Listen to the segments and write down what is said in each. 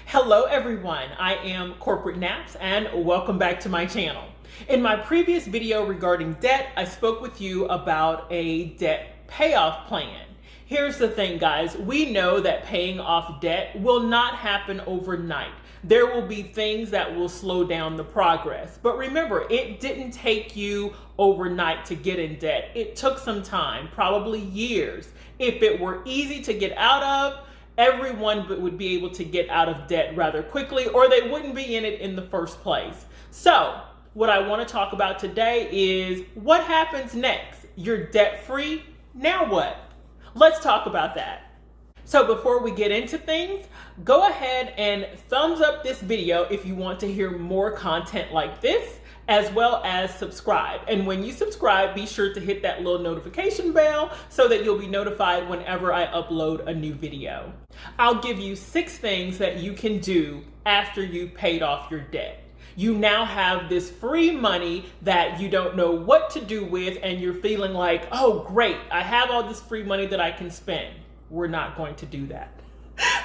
Hello everyone, I am CorporateNapps and welcome back to my channel. In my previous video regarding debt, I spoke with you about a debt payoff plan. Here's the thing, guys, we know that paying off debt will not happen overnight. There will be things that will slow down the progress. But remember, it didn't take you overnight to get in debt. It took some time, probably years. If it were easy to get out of, everyone would be able to get out of debt rather quickly, or they wouldn't be in it in the first place. So what I want to talk about today is what happens next. You're debt free. Now what? Let's talk about that. So before we get into things, go ahead and thumbs up this video if you want to hear more content like this, as well as subscribe. And when you subscribe, be sure to hit that little notification bell so that you'll be notified whenever I upload a new video. I'll give you 6 things that you can do after you've paid off your debt. You now have this free money that you don't know what to do with, and you're feeling like, oh great, I have all this free money that I can spend. We're not going to do that.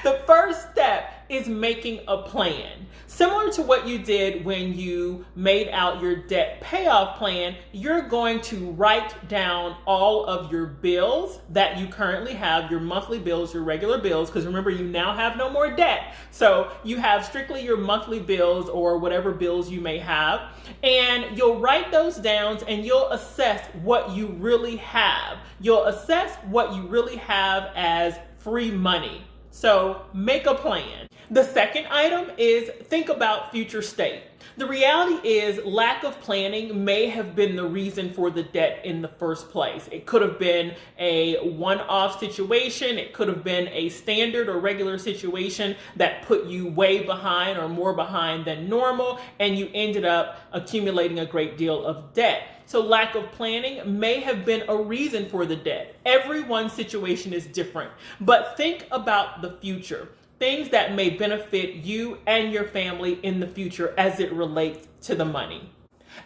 The first step is making a plan. Similar to what you did when you made out your debt payoff plan, you're going to write down all of your bills that you currently have, your monthly bills, your regular bills, because remember, you now have no more debt. So you have strictly your monthly bills or whatever bills you may have, and you'll write those down and you'll assess what you really have. You'll assess what you really have as free money. So make a plan. The second item is think about future state. The reality is lack of planning may have been the reason for the debt in the first place. It could have been a one-off situation. It could have been a standard or regular situation that put you way behind or more behind than normal, and you ended up accumulating a great deal of debt. So lack of planning may have been a reason for the debt. Everyone's situation is different, but think about the future. Things that may benefit you and your family in the future as it relates to the money.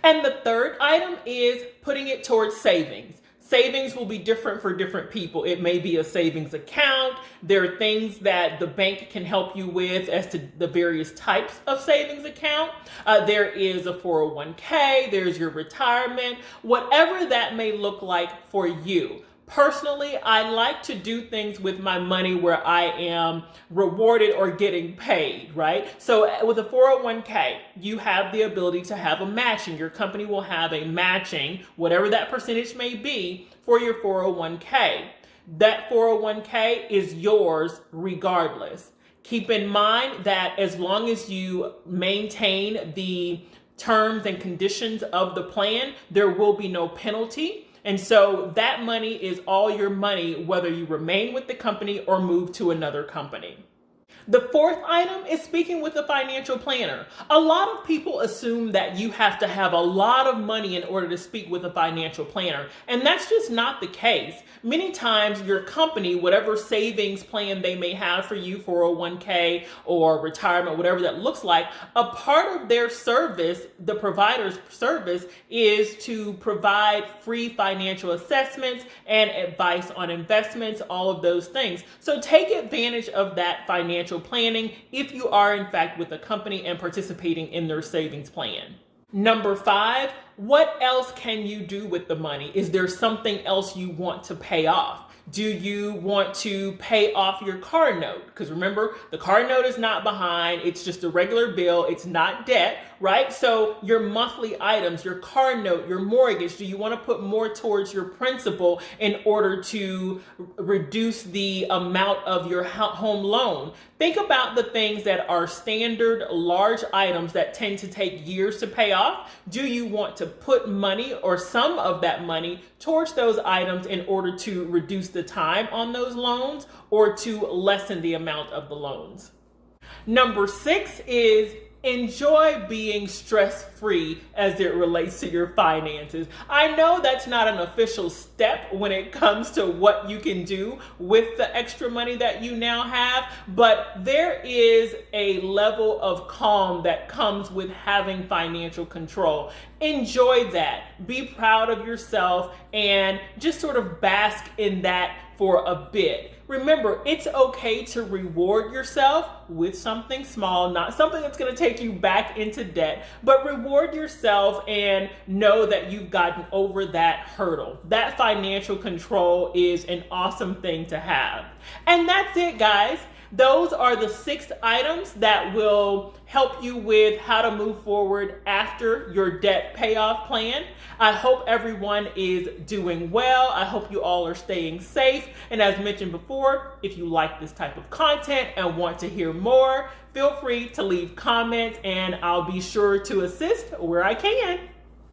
And the third item is putting it towards savings. Savings will be different for different people. It may be a savings account. There are things that the bank can help you with as to the various types of savings account. There is a 401k, there's your retirement, whatever that may look like for you. Personally, I like to do things with my money where I am rewarded or getting paid, right? So with a 401k, you have the ability to have a matching. Your company will have a matching, whatever that percentage may be, for your 401k. That 401k is yours regardless. Keep in mind that as long as you maintain the terms and conditions of the plan, there will be no penalty. And so that money is all your money, whether you remain with the company or move to another company. The fourth item is speaking with a financial planner. A lot of people assume that you have to have a lot of money in order to speak with a financial planner, and that's just not the case. Many times your company, whatever savings plan they may have for you, 401k or retirement, whatever that looks like, a part of their service, the provider's service, is to provide free financial assessments and advice on investments, all of those things. So take advantage of that financial planning if you are in fact with a company and participating in their savings plan. Number 5, what else can you do with the money? Is there something else you want to pay off? Do you want to pay off your car note? Because remember, the car note is not behind. It's just a regular bill. It's not debt, right? So your monthly items, your car note, your mortgage, do you want to put more towards your principal in order to reduce the amount of your home loan? Think about the things that are standard large items that tend to take years to pay off. Do you want to put money or some of that money towards those items in order to reduce the time on those loans or to lessen the amount of the loans? Number 6 is enjoy being stress-free as it relates to your finances. I know that's not an official step when it comes to what you can do with the extra money that you now have, but there is a level of calm that comes with having financial control. enjoy that. Be proud of yourself and just sort of bask in that for a bit. Remember, it's okay to reward yourself with something small, not something that's going to take you back into debt, but reward yourself and know that you've gotten over that hurdle. That financial control is an awesome thing to have. And that's it, guys. Those are the 6 items that will help you with how to move forward after your debt payoff plan. I hope everyone is doing well. I hope you all are staying safe. And as mentioned before, if you like this type of content and want to hear more, feel free to leave comments and I'll be sure to assist where I can.